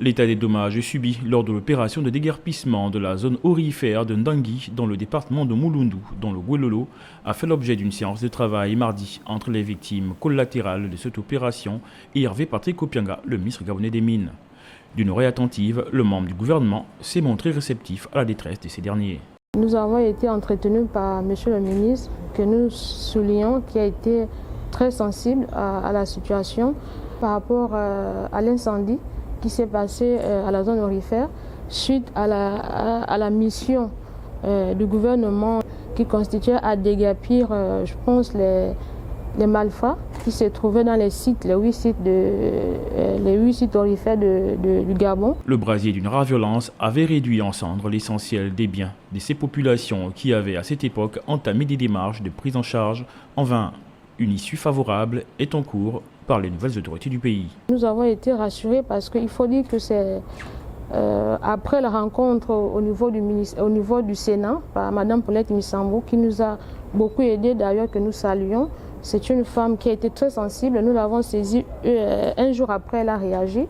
L'état des dommages subis lors de l'opération de déguerpissement de la zone aurifère de Ndangui dans le département de Mouloundou, dans le Guelolo, a fait l'objet d'une séance de travail mardi entre les victimes collatérales de cette opération et Hervé Patrick Opianga, le ministre gabonais des Mines. D'une oreille attentive, le membre du gouvernement s'est montré réceptif à la détresse de ces derniers. Nous avons été entretenus par M. le ministre, que nous soulignons, qui a été très sensible à la situation par rapport à l'incendie qui s'est passé à la zone aurifère suite à la mission du gouvernement qui constituait à déguerpir, je pense, les malfrats qui se trouvaient dans les huit sites aurifères du Gabon. Le brasier d'une rare violence avait réduit en cendres l'essentiel des biens de ces populations qui avaient à cette époque entamé des démarches de prise en charge en vain. Une issue favorable est en cours par les nouvelles autorités du pays. Nous avons été rassurés parce qu'il faut dire que c'est après la rencontre au niveau du Sénat par Mme Paulette Missambo qui nous a beaucoup aidés, d'ailleurs que nous saluons. C'est une femme qui a été très sensible, nous l'avons saisie un jour après, elle a réagi.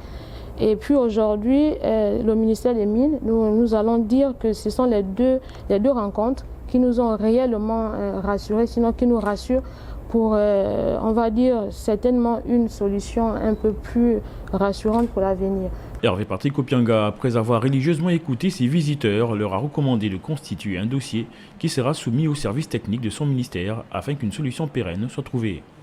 Et puis aujourd'hui, le ministère des Mines, nous allons dire que ce sont les deux rencontres qui nous ont réellement rassurés, sinon qui nous rassurent pour, on va dire, certainement une solution un peu plus rassurante pour l'avenir. Hervé Patrick Opianga, après avoir religieusement écouté ses visiteurs, leur a recommandé de constituer un dossier qui sera soumis au service technique de son ministère afin qu'une solution pérenne soit trouvée.